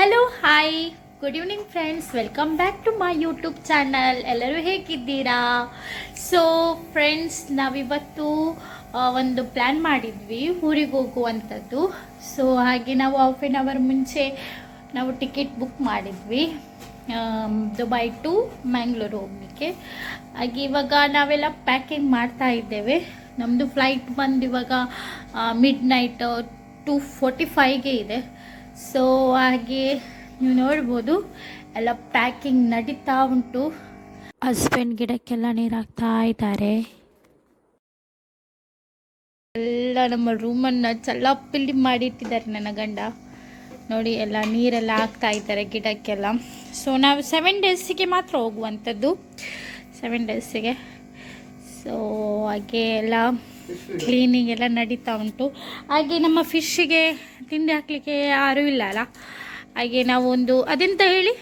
Hello hi good evening friends, welcome back to my YouTube channel. ಎಲ್ಲರೂ ಹೇಗಿದ್ದೀರಾ? So friends, ನಾವಿವತ್ತು ಒಂದು plan ಮಾಡಿದ್ವಿ ಊರಿಗೆ ಹೋಗುವಂಥದ್ದು. ಸೊ ಹಾಗೆ ನಾವು ಹಾಫ್ ಆನ್ ಅವರ್ ಮುಂಚೆ ನಾವು ಟಿಕೆಟ್ ಬುಕ್ ಮಾಡಿದ್ವಿ ದುಬೈ ಟು ಮ್ಯಾಂಗ್ಳೂರು ಹೋಗಲಿಕ್ಕೆ. ಹಾಗೆ ಇವಾಗ ನಾವೆಲ್ಲ ಪ್ಯಾಕಿಂಗ್ ಮಾಡ್ತಾ ಇದ್ದೇವೆ. ನಮ್ಮದು ಫ್ಲೈಟ್ ಬಂದು ಇವಾಗ ಮಿಡ್ ನೈಟ್ 2:45ಗೆ ಇದೆ. ಸೊ ಹಾಗೆ ನೀವು ನೋಡ್ಬೋದು ಎಲ್ಲ ಪ್ಯಾಕಿಂಗ್ ನಡೀತಾ ಉಂಟು. ಹಸ್ಬೆಂಡ್ ಗಿಡಕ್ಕೆಲ್ಲ ನೀರು ಹಾಕ್ತಾ ಇದ್ದಾರೆ. ಎಲ್ಲ ನಮ್ಮ ರೂಮನ್ನು ಚಲ್ಲಾಪಿಲ್ಲಿ ಮಾಡಿಟ್ಟಿದ್ದಾರೆ ನನ್ನ ಗಂಡ. ನೋಡಿ, ಎಲ್ಲ ನೀರೆಲ್ಲ ಹಾಕ್ತಾ ಇದ್ದಾರೆ ಗಿಡಕ್ಕೆಲ್ಲ. ಸೊ ನಾವು 7 ಡೇಸಿಗೆ ಮಾತ್ರ ಹೋಗುವಂಥದ್ದು, 7 ಡೇಸಿಗೆ. ಸೊ ಹಾಗೆ ಎಲ್ಲ ಕ್ಲೀನಿಂಗ್ ಎಲ್ಲ ನಡೀತಾ ಉಂಟು. ಹಾಗೆ ನಮ್ಮ ಫಿಶ್ಶಿಗೆ ತಿಂಡಿ ಹಾಕಲಿಕ್ಕೆ ಯಾರೂ ಇಲ್ಲ ಅಲ್ಲ, ಹಾಗೆ ನಾವು ಒಂದು ಅದೆಂತ ಹೇಳಿ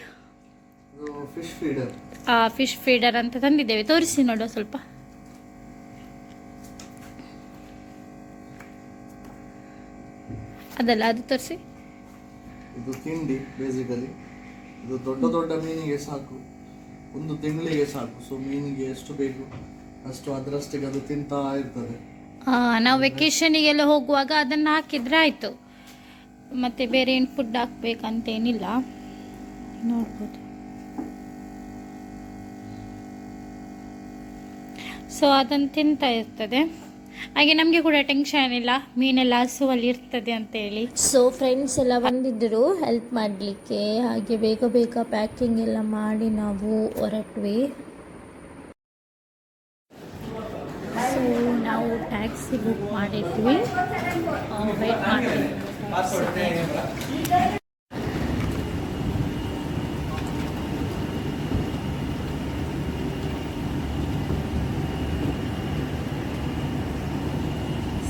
ಫಿಶ್ ಫೀಡರ್ ಅಂತ ತಂದಿದ್ದೇವೆ. ತೋರಿಸಿ ನೋಡುವ ಸ್ವಲ್ಪ. ಅದಲ್ಲ, ಅದು ತೋರಿಸಿ. ಇದು ತಿಂಡಿ ಬೇಸಿಕಲಿ. ಇದು ದೊಡ್ಡ ದೊಡ್ಡ ಮೀನಿಗೆ ಸಾಕು, ಒಂದು ತಿಂಗಳಿಗೆ ಸಾಕು. ಸೊ ಮೀನಿಗೆ ಎಷ್ಟು ಬೇಕು ಅಷ್ಟು ಅದರಷ್ಟಿಗೆ ಅದು ತಿಂತಾ ಇರ್ತದೆ. ನಾವು ವೆಕೇಶನಿಗೆಲ್ಲ ಹೋಗುವಾಗ ಅದನ್ನು ಹಾಕಿದ್ರೆ ಆಯಿತು, ಮತ್ತು ಬೇರೆ ಏನು ಫುಡ್ ಹಾಕ್ಬೇಕಂತೇನಿಲ್ಲ. ನೋಡ್ಬೋದು. ಸೊ ಅದನ್ನು ತಿಂತಾ ಇರ್ತದೆ. ಹಾಗೆ ನಮಗೆ ಕೂಡ ಟೆನ್ಷನ್ ಇಲ್ಲ, ಮೀನೆಲ್ಲ ಹಸುವಲ್ಲಿ ಇರ್ತದೆ ಅಂತೇಳಿ. ಸೊ ಫ್ರೆಂಡ್ಸ್ ಎಲ್ಲ ಬಂದಿದ್ದರು ಹೆಲ್ಪ್ ಮಾಡಲಿಕ್ಕೆ. ಹಾಗೆ ಬೇಗ ಬೇಗ ಪ್ಯಾಕಿಂಗ್ ಎಲ್ಲ ಮಾಡಿ ನಾವು ಹೊರಟ್ವಿ. ಸೊ ನಾವು ಟ್ಯಾಕ್ಸಿ ಬುಕ್ ಮಾಡಿದ್ವಿ, ವೇಟ್ ಮಾಡ್ತಿದ್ವಿ.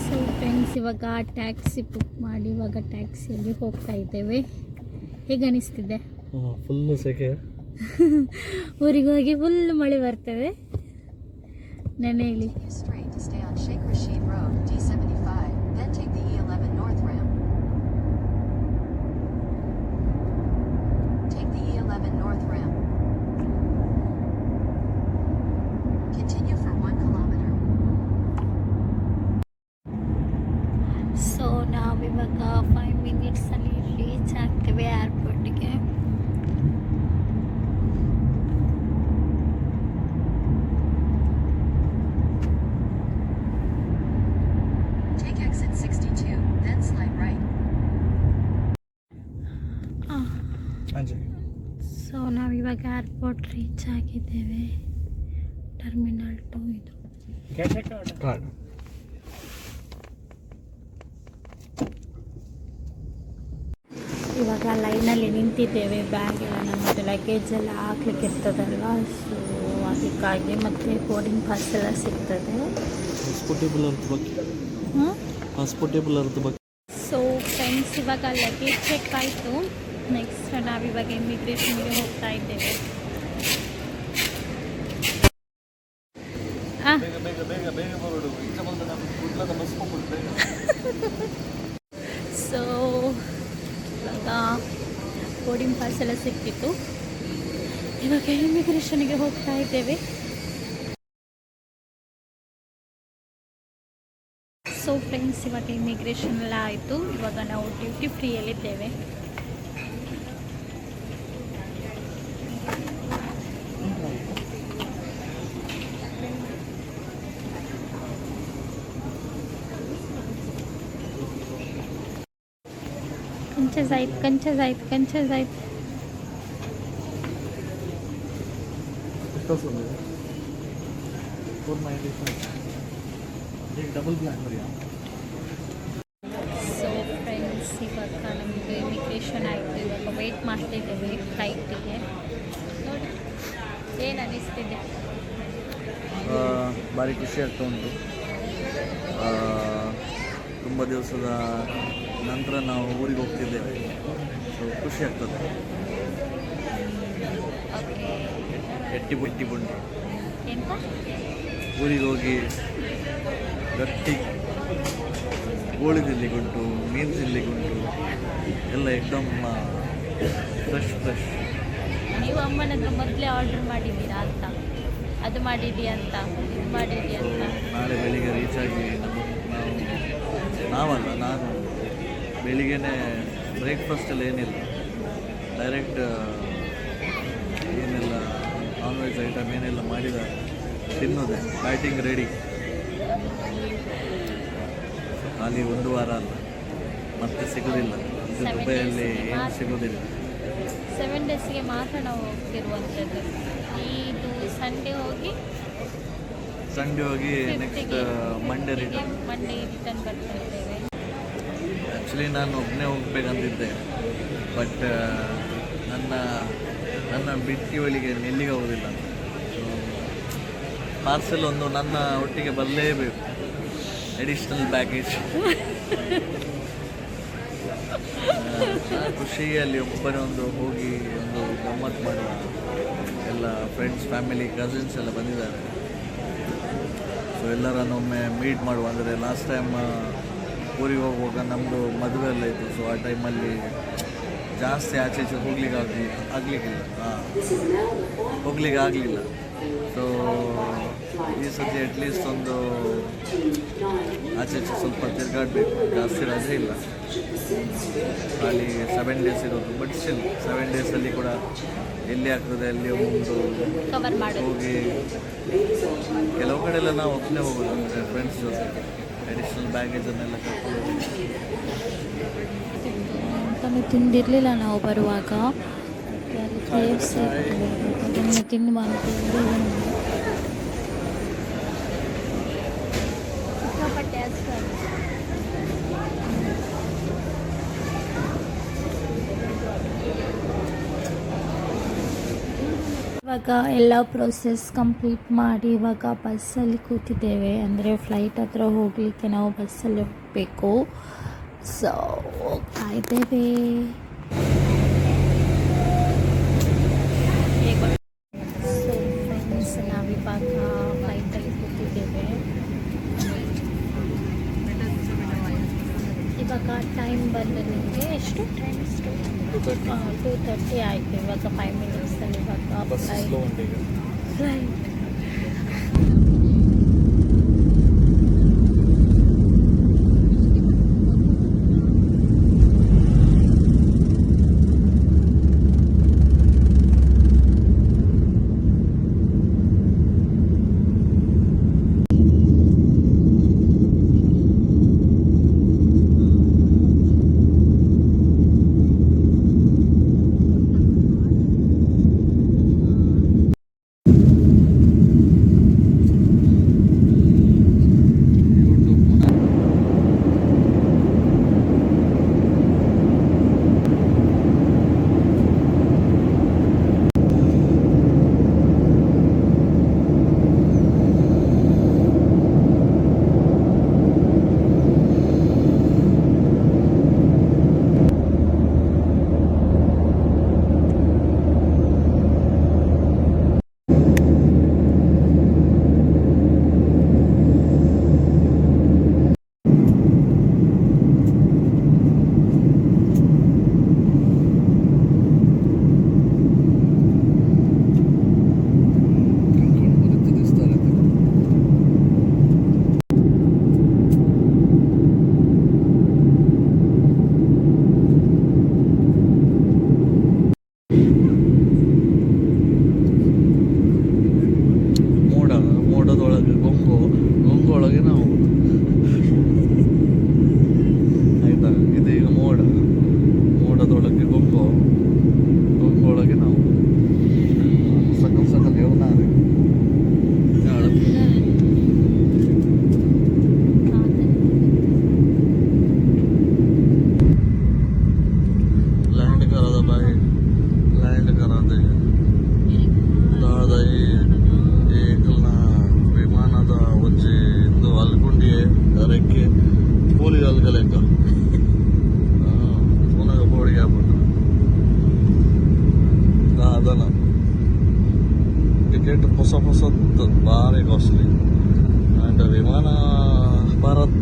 ಸೊ ಫ್ರೆಂಡ್ಸ್, ಇವಾಗ ಟ್ಯಾಕ್ಸಿ ಬುಕ್ ಮಾಡಿ ಇವಾಗ ಟ್ಯಾಕ್ಸಿಯಲ್ಲಿ ಹೋಗ್ತಾ ಇದ್ದೇವೆ. ಹೇಗೆ ಅನಿಸ್ತಿದೆ? ಫುಲ್ ಸೆಕೆ. ಊರಿಗೆ ಹೋಗಿ ಫುಲ್ ಮಳೆ ಬರ್ತದೆ. ನಾನು ಹೇಳಿ ಸೊ ನಾವಿವಾಗ 5 ಮಿನಿಟ್ಸಲ್ಲಿ ರೀಚ್ ಆಗ್ತೇವೆ ಏರ್ಪೋರ್ಟಿಗೆ. ಸೊ ನಾವಿವಾಗ ಏರ್ಪೋರ್ಟ್ ರೀಚ್ ಆಗಿದ್ದೇವೆ. ಟರ್ಮಿನಲ್ 2 ಇದು. ಇವಾಗ ಲೈನಲ್ಲಿ ನಿಂತಿದ್ದೇವೆ. ಬ್ಯಾಗ್ ಎಲ್ಲ ನಮ್ಮದು ಲಗೇಜ್ ಎಲ್ಲ ಹಾಕ್ಲಿಕ್ಕೆ ಇರ್ತದಲ್ವ, ಸೊ ಅದಕ್ಕಾಗಿ. ಮತ್ತು ಬೋರ್ಡಿಂಗ್ ಪಾಸ್ ಎಲ್ಲ ಸಿಗ್ತದೆ. ಸೊ ಫ್ರೆಂಡ್ಸ್, ಇವಾಗ ಲಗೇಜ್ ಚೆಕ್ ಆಯಿತು. ನೆಕ್ಸ್ಟ್ ನಾವಿವಾಗ ಇಮಿಗ್ರೇಷನ್ಗೆ ಹೋಗ್ತಾ ಇದ್ದೇವೆ. ಸೊ ಇವಾಗ ಬೋರ್ಡಿಂಗ್ ಪಾಸ್ ಎಲ್ಲ ಸಿಕ್ಕಿತ್ತು. ಇವಾಗ ಇಮಿಗ್ರೇಷನ್ಗೆ ಹೋಗ್ತಾ ಇದ್ದೇವೆ. ಸೊ ಫ್ರೆಂಡ್ಸ್, ಇವಾಗ ಇಮಿಗ್ರೇಷನ್ ಎಲ್ಲ ಆಯಿತು. ಇವಾಗ ನಾವು ಡ್ಯೂಟಿ ಫ್ರೀಯಲ್ಲಿದ್ದೇವೆ. कंचे जायत ಸೊ ಫ್ರೆಂಡ್ಸ್, ಇವಾಗ ನಮಗೆ ಇಮಿಗ್ರೇಷನ್ ಆಯಿತು. ಇವಾಗ ವೆಯ್ಟ್ ಮಾಡ್ತಿದ್ದೇವೆ ಫ್ಲೈಟಿಗೆ. ನೋಡಿ, ಏನು ಅನ್ನಿಸ್ತಿದೆ? ಭಾರಿ ಖುಷಿ ಆಗ್ತಾ ಉಂಟು. ತುಂಬ ದಿವಸದ ನಂತರ ನಾವು ಊರಿಗೆ ಹೋಗ್ತಿದ್ದೇವೆ. ಸೊ ಖುಷಿ ಆಗ್ತದೆ. ಎಟ್ಟಿ ಬುಟ್ಟಿ ಬುಂಡಿ ಊರಿಗೆ ಹೋಗಿ ಗಟ್ಟಿ ಕೋಳಿ ತಿನ್ನಲಿಕ್ಕುಂಟು, ಮೀನು ತಿನ್ನಲಿಕ್ಕುಂಟು, ಎಲ್ಲ ಎಕ್ದಮ್ ಫ್ರೆಶ್ ಫ್ರೆಶ್. ನೀವು ಅಮ್ಮನ ಹತ್ರ ಮೊದಲೇ ಆರ್ಡರ್ ಮಾಡಿದ್ದೀರಾ ಅಂತ, ಅದು ಮಾಡಿದ್ದೀಯ ಅಂತ, ಇದು ಮಾಡಿದ್ದೀಯ ಅಂತ. ನಾಳೆ ಬೆಳಿಗ್ಗೆ ರೀಚ್ ಆಗಿ ನಾನು ಬೆಳಿಗ್ಗೆನೇ ಬ್ರೇಕ್ಫಾಸ್ಟ್ ಎಲ್ಲ ಏನಿಲ್ಲ, ಡೈರೆಕ್ಟ್ ಏನೆಲ್ಲ ನಾನ್ ವೆಜ್ ಐಟಮ್ ಏನೆಲ್ಲ ಮಾಡಿದ್ದಾರೆ ತಿನ್ನೋದೆ, ಬ್ಯಾಟಿಂಗ್ ರೆಡಿ. ಖಾಲಿ ಒಂದು ವಾರ ಅಲ್ಲ, ಮತ್ತೆ ಸಿಗೋದಿಲ್ಲ ಇದು ದುಬೈಯಲ್ಲಿ, ಏನು ಸಿಗೋದಿಲ್ಲ. 7 ಡೇಸ್ಗೆ ಮಾತ್ರ ನಾವು ಹೋಗ್ತಿರುವಂಥದ್ದು. ಇದು ಸಂಡೇ ಹೋಗಿ ನೆಕ್ಸ್ಟ್ ಮಂಡೇ ರಿಟರ್ನ್ ಬರ್ತಾ ಇದ್ದೇವೆ. ಆ್ಯಕ್ಚುಲಿ ನಾನು ಒಬ್ಬನೇ ಹೋಗ್ಬೇಕಂತಿದ್ದೆ, ಬಟ್ ನನ್ನ ಬಿಟ್ಟಿವಳಿಗೆ ಎಲ್ಲಿಗೆ ಹೋಗೋದಿಲ್ಲ. ಪಾರ್ಸೆಲ್ ಒಂದು ನನ್ನ ಒಟ್ಟಿಗೆ ಬರಲೇಬೇಕು, ಅಡಿಷ್ನಲ್ ಬ್ಯಾಗೇಜ್. ಖುಷಿಯಲ್ಲಿ ಒಬ್ಬನೇ ಹೋಗಿ ಒಂದು ಗಮ್ಮತ್ತು ಮಾಡುವ. ಎಲ್ಲ ಫ್ರೆಂಡ್ಸ್, ಫ್ಯಾಮಿಲಿ, ಕಸಿನ್ಸ್ ಎಲ್ಲ ಬಂದಿದ್ದಾರೆ. ಸೊ ಎಲ್ಲರನ್ನು ಒಮ್ಮೆ ಮೀಟ್ ಮಾಡುವ. ಅಂದರೆ ಲಾಸ್ಟ್ ಟೈಮ್ ಊರಿಗೆ ಹೋಗುವಾಗ ನಮ್ಮದು ಮದುವೆ ಎಲ್ಲ ಇತ್ತು. ಸೊ ಆ ಟೈಮಲ್ಲಿ ಜಾಸ್ತಿ ಆಚೆ ಈಚೆ ಹೋಗ್ಲಿಕ್ಕೆ ಆಗಲಿಲ್ಲ. ಸೊ ಈ ಸತಿ ಅಟ್ಲೀಸ್ಟ್ ಒಂದು ಆಚೆ ಈಚೆ ಸ್ವಲ್ಪ ತಿರುಗಾಡಬೇಕು. ಜಾಸ್ತಿ ರಜೆ ಇಲ್ಲ, ಖಾಲಿ 7 ಡೇಸ್ ಇರೋದು. ಬಟ್ ಸ್ಟಿಲ್ 7 ಡೇಸಲ್ಲಿ ಕೂಡ ಎಲ್ಲಿ ಆಗ್ತದೆ ಅಲ್ಲಿ ಒಂದು ಹೋಗಿ. ಕೆಲವು ಕಡೆ ಎಲ್ಲ ನಾವು ಒಬ್ಬನೇ ಹೋಗೋದು, ಅಂದರೆ ಫ್ರೆಂಡ್ಸ್ ಜೊತೆ. ಅಡಿಷ್ನಲ್ ಬ್ಯಾಗೇಜನ್ನೆಲ್ಲ ಕರ್ಕೊಂಡು ಅಂತಲೂ ತಿಂದಿರಲಿಲ್ಲ ನಾವು ಬರುವಾಗ. KFC ಅದನ್ನು ತಿಂದು ಸಿಕ್ಕಾಪಟ್ಟೆ ಅಷ್ಟು. ಇವಾಗ ಎಲ್ಲ ಪ್ರೋಸೆಸ್ ಕಂಪ್ಲೀಟ್ ಮಾಡಿ ಇವಾಗ ಬಸ್ಸಲ್ಲಿ ಕೂತಿದ್ದೇವೆ. ಅಂದರೆ ಫ್ಲೈಟ್ ಹತ್ರ ಹೋಗಲಿಕ್ಕೆ ನಾವು ಬಸ್ಸಲ್ಲಿ ಹೋಗಬೇಕು. ಸೊ ಹೋಗ್ತಾ ಇದ್ದೇವೆ. ಸೊ ಫ್ರೆಂಡ್ಸ್, ನಾವಿವಾಗ ಫ್ಲೈಟಲ್ಲಿ ಕೂತಿದ್ದೇವೆ. ಇವಾಗ ಟೈಮ್ ಬಂದು ನಿಮಗೆ ಎಷ್ಟು ಟೈಮ್? 2:30 ಆಯಿತು. ಇವಾಗ 5 ಮಿನಿಟ್ಸಲ್ಲಿ ಇವಾಗ ಫ್ಲೈಟ್. ಗೊಂಗೊಳಗೆ ನಾವು ಆಯ್ತಾ. ಇದು ಈಗ ಮೋಡದೊಳಗೆ ಗೊಂಗೊಳಗೆ ನಾವು ಸಕಲ್ ದೇವನಾರೆ लैंड करा था भाई, लैंड करा थे दादा ವಿಮಾನದ ಒಂಜಿ ಇಂದು ಅಲ್ಗುಂಡಿ ರೆಕ್ಕೆ ಕೂಲಿ ಅಲ್ಗಲೆಕ್ಕ ಪುನಃ ಬೋಡಿಗೆ ಆಗ್ಬಿಟ್ಟು ಅದನ್ನ ಟಿಕೆಟ್ ಹೊಸದು ಭಾರಿ ಕಾಸ್ಟ್ಲಿ. ಆ್ಯಂಡ್ ವಿಮಾನ ಭಾರತ್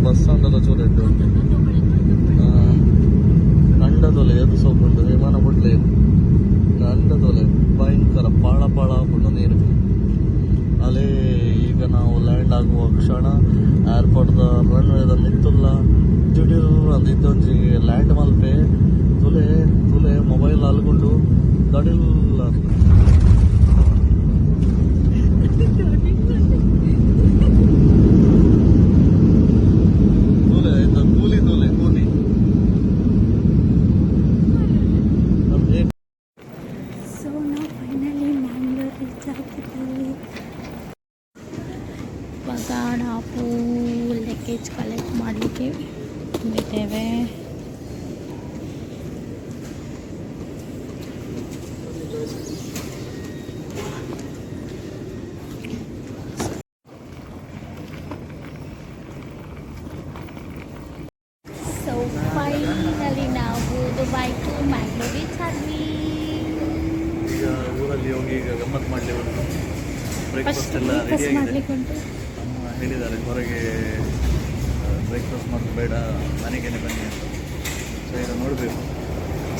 ಬಸ್ ಸ್ಟ್ಯಾಂಡೆಲ್ಲ ಚೂರು ಇಟ್ಟು ಕಂಡ ಅಂಡದೊಲೆ ಎದು ಸೋಪುಂಡು ವಿಮಾನ ಬಿಡ್ಲೆ ಅಂಡದೊಲೆ ಭಯಂಕರ ಪಾಳ ಪಾಳ ಹಾಕೊಂಡು ನೀರು ಅಲ್ಲೇ. ಈಗ ನಾವು ಲ್ಯಾಂಡ್ ಆಗುವ ಕ್ಷಣ ಏರ್ಪೋರ್ಟ್ದ ರನ್ವೇದ ನಿಂತುಲ್ಲ ಜುಡಿಲ್ ಅಂತ ಇದ್ದೊಂಜಿ ಲ್ಯಾಂಡ್ ಮಲ್ಪೆ ತುಲೆ ತುಲೆ ಮೊಬೈಲ್ ಅಲ್ಕೊಂಡು ದಡಿಲ್ಲ ಅಂತ ತುಲೆ ಇದು ಕೂಲಿ ತುಲೆ ಕೂಲಿ. ಸೊ ನಾವು ಫೈನಲಿ ಮ್ಯಾಂಗ್ಳೂರ್ ರೀಚ್ ಆಗಿದ್ದೀವಿ. ಇವಾಗ ನಾವು ಲಗೇಜ್ ಕಲೆಕ್ಟ್ ಮಾಡಲಿಕ್ಕೆ ಇದ್ದೇವೆ. ಸೊ ಫೈನಲಿ ನಾವು ದುಬೈ ಟು ಮ್ಯಾಂಗ್ಳೂರ್ ರೀಚ್ ಆದ್ವಿ. ಈಗ ಊರಲ್ಲಿ ಹೋಗಿ ಈಗ ಗಮ್ಮತ್ತು ಮಾಡಲಿ ಬ್ರೇಕ್ಫಾಸ್ಟ್ ಎಲ್ಲ ರೆಡಿ ಫಸ್ಟ್ ಆಗಿದೆ. ಮಾಡ್ಲಿಕ್ಕೆ ಉಂಟು. ಅಮ್ಮ ಹೇಳಿದ್ದಾರೆ ಹೊರಗೆ ಬ್ರೇಕ್ಫಾಸ್ಟ್ ಮಾಡೋದು ಬೇಡ ಮನೆಗೇನೆ ಬನ್ನಿ ಅಂತ. ಸೊ ಈಗ ನೋಡಬೇಕು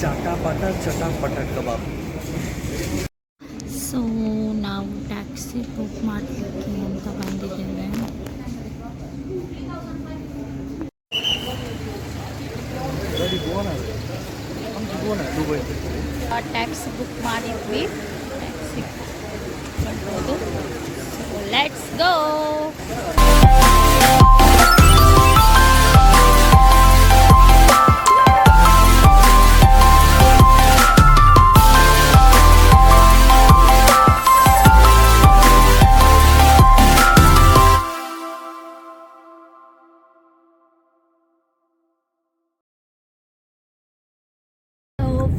ಚಟಾಪಟ ಕಬಾಬ್. ಸೊ ನಾವು ಟ್ಯಾಕ್ಸಿ ಬುಕ್ ಮಾಡಲಿಕ್ಕೆ ಅಂತ ಬಂದಿದ್ದೇವೆ. ದುಬೈ ಟ್ಯಾಕ್ಸಿ ಬುಕ್ ಮಾಡಿದ್ವಿ. ಟ್ಯಾಕ್ಸಿ ಬರ್ಬೋದು. So let's go.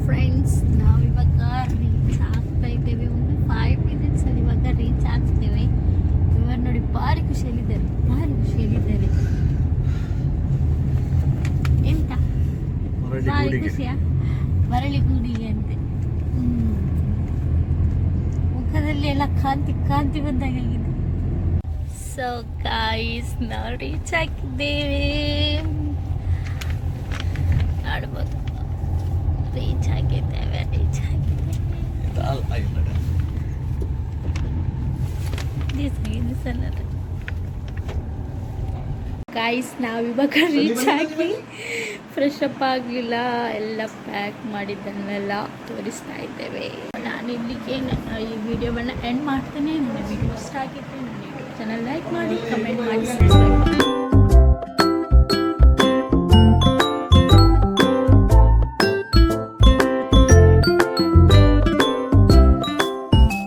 ಫ್ರೆಂಡ್ಸ್ ನಾವಿವಾಗ ರೀಚ್ ಆಗ್ತಾ ಇದ್ದೇವೆ. ಒಂದು 5 ಮಿನಿಟ್ಸಲ್ಲಿ ಇವಾಗ ರೀಚ್ ಆಗ್ತೇವೆ. ಇವರು ನೋಡಿ ಭಾರಿ ಖುಷಿಯಲ್ಲಿದ್ದಾರೆ, ಭಾರಿ ಖುಷಿಯಲ್ಲಿದ್ದಾರೆ. ಎಂತ ಭಾರಿ ಖುಷಿಯಾ? ಮರಳಿ ಗೂಡಿಗೆ ಅಂತೆ. ಮುಖದಲ್ಲಿ ಎಲ್ಲ ಕಾಂತಿ ಕಾಂತಿ ಬಂದಾಗಿದೆ. ಸೊ ಗಾಯ್ಸ್ ನಾವು ರೀಚ್ ಆಗಿದ್ದೇವೆ, ನೋಡ್ಬೋದು. ರೀಚ್ ಆಗಿದ್ದೇವೆ. ಗಾಯ್ಸ್ ನಾವಿವಾಗ ರೀಚ್ ಆಗಿ ಫ್ರೆಶ್ ಅಪ್ ಆಗಲಿಲ್ಲ, ಎಲ್ಲ ಪ್ಯಾಕ್ ಮಾಡಿದ್ದನ್ನೆಲ್ಲ ತೋರಿಸ್ತಾ ಇದ್ದೇವೆ. ನಾನು ಇಲ್ಲಿಗೆ ನನ್ನ ಈ ವಿಡಿಯೋವನ್ನು ಎಂಡ್ ಮಾಡ್ತೇನೆ. ನನ್ನ ವಿಡಿಯೋ ಇಷ್ಟ ಆಗಿದ್ದರೆ ನನ್ನ ಯೂಟ್ಯೂಬ್ ಚಾನಲ್ ಲೈಕ್ ಮಾಡಿ, ಕಮೆಂಟ್ ಮಾಡಿ, ಸಬ್ಸ್ಕ್ರೈಬ್ ಮಾಡಿ.